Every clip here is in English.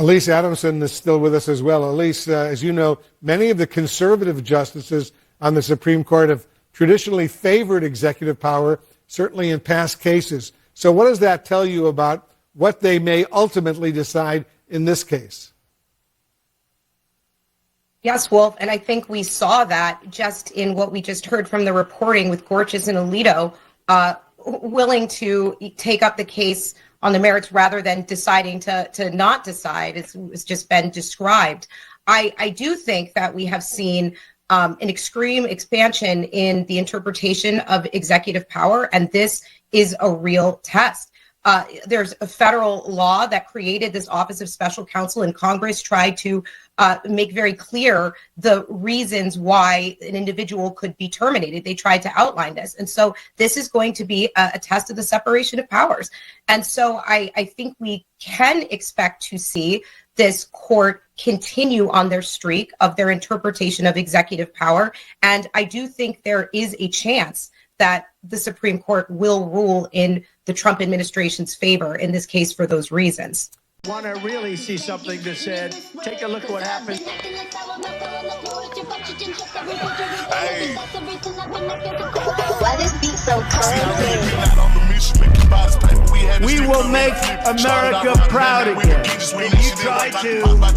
Elise Adamson is still with us as well. Elise, as you know, many of the conservative justices on the Supreme Court have traditionally favored executive power, certainly in past cases. So what does that tell you about what they may ultimately decide in this case? Yes, Wolf, and I think we saw that just in what we just heard from the reporting with Gorsuch and Alito, willing to take up the case on the merits rather than deciding to not decide. It's just been described. I do think that we have seen an extreme expansion in the interpretation of executive power, and this is a real test. There's a federal law that created this Office of Special Counsel, and Congress tried to make very clear the reasons why an individual could be terminated. They tried to outline this. And so this is going to be a test of the separation of powers. And so I think we can expect to see this court continue on their streak of their interpretation of executive power. And I do think there is a chance that the Supreme Court will rule in the Trump administration's favor in this case for those reasons. Want to really see something that said, take a look at what happened. Hey. Why this beat so crazy? We will make America proud again. And you try to kill our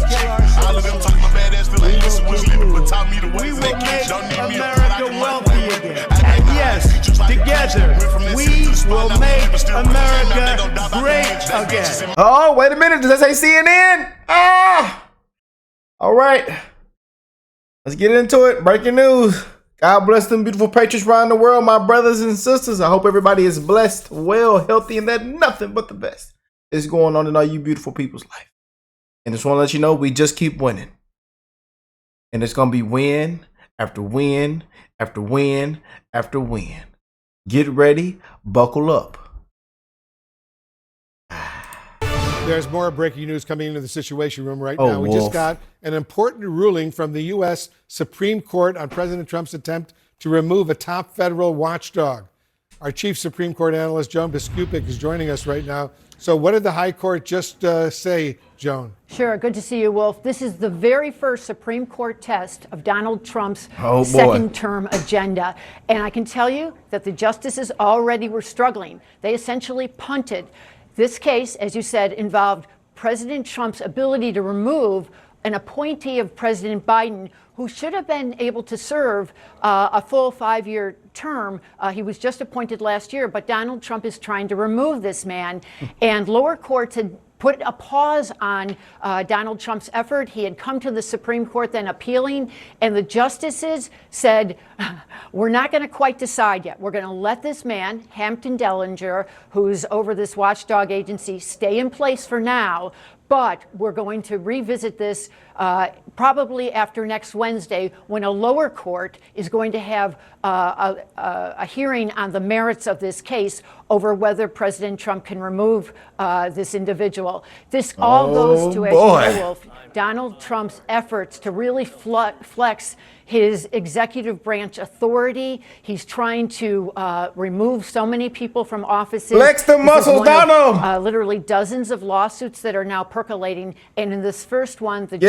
We will make America wealthy again. And yes, together, we will make America great again. Oh, wait a minute. Does that say CNN? All right. Let's get into it. Breaking news. God bless them beautiful patriots around the world, my brothers and sisters. I hope everybody is blessed, well, healthy, and that nothing but the best is going on in all you beautiful people's life. And just want to let you know, we just keep winning. And it's going to be win after win after win after win. Get ready. Buckle up. There's more breaking news coming into the Situation Room right now. We just got an important ruling from the U.S. Supreme Court on President Trump's attempt to remove a top federal watchdog. Our chief Supreme Court analyst, Joan Biskupik, is joining us right now. So what did the High Court just say, Joan? Sure. Good to see you, Wolf. This is the very first Supreme Court test of Donald Trump's second-term agenda. And I can tell you that the justices already were struggling. They essentially punted. This case, as you said, involved President Trump's ability to remove an appointee of President Biden who should have been able to serve a full 5-year term. He was just appointed last year, but Donald Trump is trying to remove this man. And lower courts had put a pause on Donald Trump's effort. He had come to the Supreme Court, then appealing, and the justices said, we're not going to quite decide yet. We're going to let this man, Hampton Dellinger, who's over this watchdog agency, stay in place for now. But we're going to revisit this probably after next Wednesday, when a lower court is going to have a hearing on the merits of this case over whether President Trump can remove this individual. This all goes to, as you know, Wolf, Donald Trump's efforts to really flex his executive branch authority. He's trying to remove so many people from offices. Flex the muscles, Donald! Literally dozens of lawsuits that are now percolating. And in this first one, the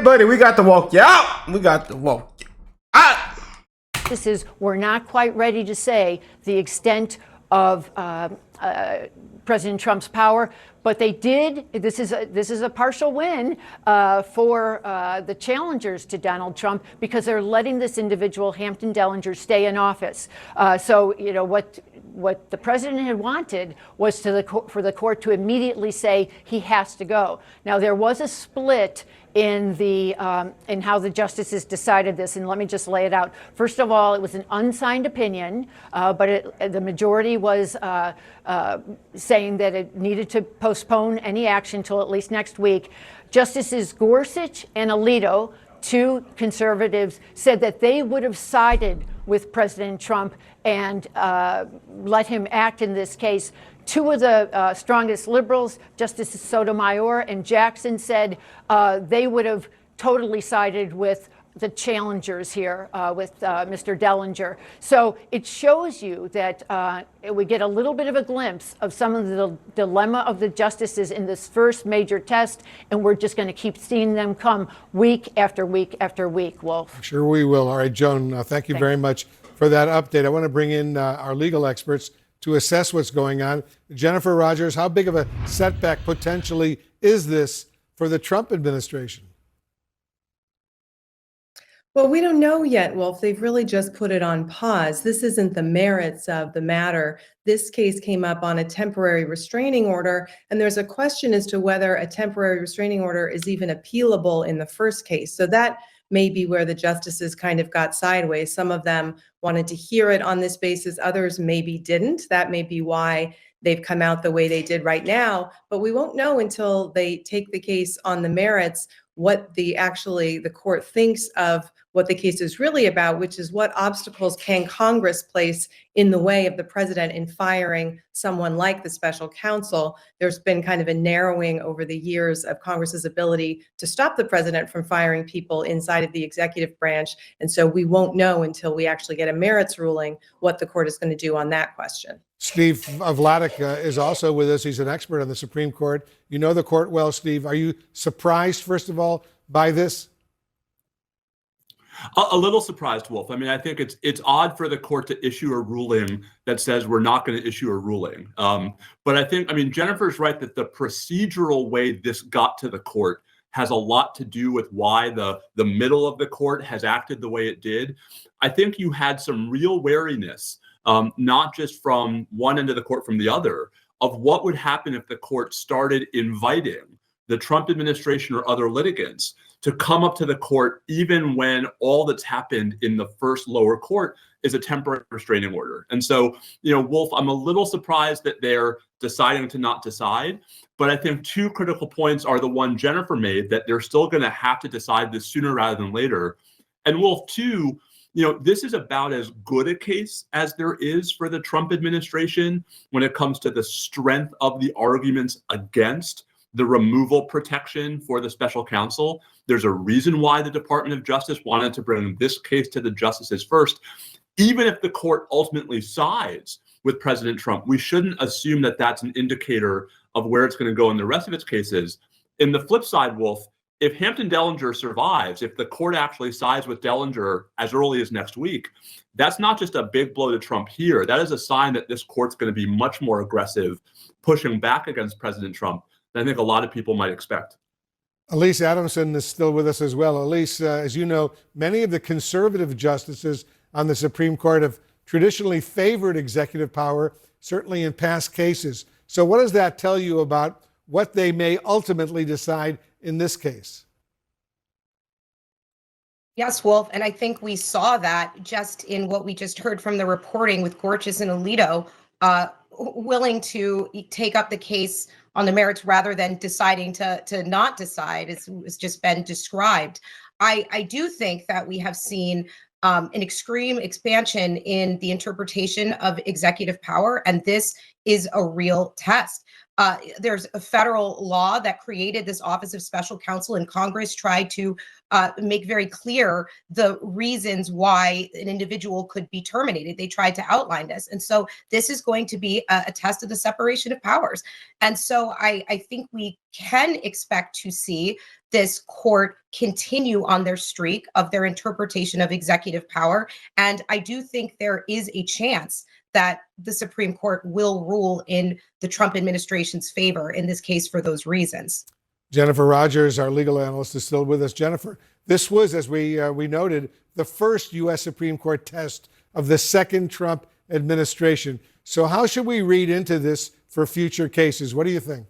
buddy, we got to walk you out. We got to walk you out. We're not quite ready to say the extent of President Trump's power, but they did. This is a partial win for the challengers to Donald Trump, because they're letting this individual, Hampton Dellinger, stay in office. So you know what the president had wanted was for the court to immediately say he has to go. Now there was a split in how the justices decided this, and let me just lay it out. First of all, it was an unsigned opinion, but the majority was saying that it needed to postpone any action till at least next week. Justices Gorsuch and Alito, two conservatives, said that they would have sided with President Trump and let him act in this case. Two of the strongest liberals, Justices Sotomayor and Jackson, said they would have totally sided with the challengers here with Mr. Dellinger. So it shows you that we get a little bit of a glimpse of some of the dilemma of the justices in this first major test, and we're just going to keep seeing them come week after week after week, Wolf. Sure we will. All right, Joan, thank you very much for that update. I want to bring in our legal experts to assess what's going on. Jennifer Rogers, how big of a setback potentially is this for the Trump administration? Well, we don't know yet, Wolf. They've really just put it on pause. This isn't the merits of the matter. This case came up on a temporary restraining order, and there's a question as to whether a temporary restraining order is even appealable in the first case. So that may be where the justices kind of got sideways. Some of them wanted to hear it on this basis, others maybe didn't. That may be why they've come out the way they did right now, but we won't know until they take the case on the merits what the court thinks of what the case is really about, which is what obstacles can Congress place in the way of the president in firing someone like the special counsel. There's been kind of a narrowing over the years of Congress's ability to stop the president from firing people inside of the executive branch. And so we won't know until we actually get a merits ruling what the court is going to do on that question. Steve Vladeck is also with us. He's an expert on the Supreme Court. You know the court well, Steve. Are you surprised, first of all, by this? A little surprised, Wolf. I mean, I think it's odd for the court to issue a ruling that says we're not going to issue a ruling. But I mean, Jennifer's right that the procedural way this got to the court has a lot to do with why the middle of the court has acted the way it did. I think you had some real wariness, not just from one end of the court, from the other, of what would happen if the court started inviting the Trump administration or other litigants to come up to the court, even when all that's happened in the first lower court is a temporary restraining order. And so, Wolf, I'm a little surprised that they're deciding to not decide. But I think two critical points are the one Jennifer made, that they're still going to have to decide this sooner rather than later. And Wolf, two, this is about as good a case as there is for the Trump administration when it comes to the strength of the arguments against the removal protection for the special counsel. There's a reason why the Department of Justice wanted to bring this case to the justices first. Even if the court ultimately sides with President Trump, we shouldn't assume that that's an indicator of where it's going to go in the rest of its cases. In the flip side, Wolf, if Hampton Dellinger survives, if the court actually sides with Dellinger as early as next week, that's not just a big blow to Trump here. That is a sign that this court's going to be much more aggressive, pushing back against President Trump than I think a lot of people might expect. Elise Adamson is still with us as well. Elise, as you know, many of the conservative justices on the Supreme Court have traditionally favored executive power, certainly in past cases. So what does that tell you about what they may ultimately decide in this case? Yes, Wolf, and I think we saw that just in what we just heard from the reporting with Gorsuch and Alito, willing to take up the case on the merits rather than deciding to not decide, as has just been described. I do think that we have seen an extreme expansion in the interpretation of executive power, and this is a real test. There's a federal law that created this Office of Special Counsel, and Congress tried to make very clear the reasons why an individual could be terminated. They tried to outline this. And so this is going to be a test of the separation of powers. And so I think we can expect to see this court continue on their streak of their interpretation of executive power. And I do think there is a chance that the Supreme Court will rule in the Trump administration's favor in this case for those reasons. Jennifer Rogers, our legal analyst, is still with us. Jennifer, this was, as we noted, the first U.S. Supreme Court test of the second Trump administration. So how should we read into this for future cases? What do you think?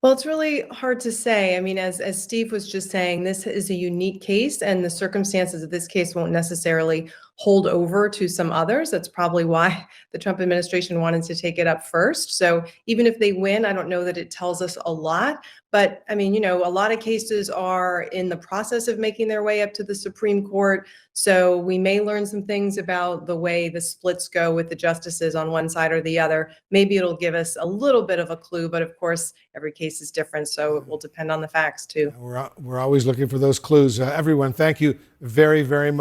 Well, it's really hard to say. I mean, as Steve was just saying, this is a unique case, and the circumstances of this case won't necessarily hold over to some others. That's probably why the Trump administration wanted to take it up first. So even if they win, I don't know that it tells us a lot. But I mean, a lot of cases are in the process of making their way up to the Supreme Court. So we may learn some things about the way the splits go with the justices on one side or the other. Maybe it'll give us a little bit of a clue, but of course, every case is different. So it will depend on the facts too. We're always looking for those clues. Everyone, thank you very, very much.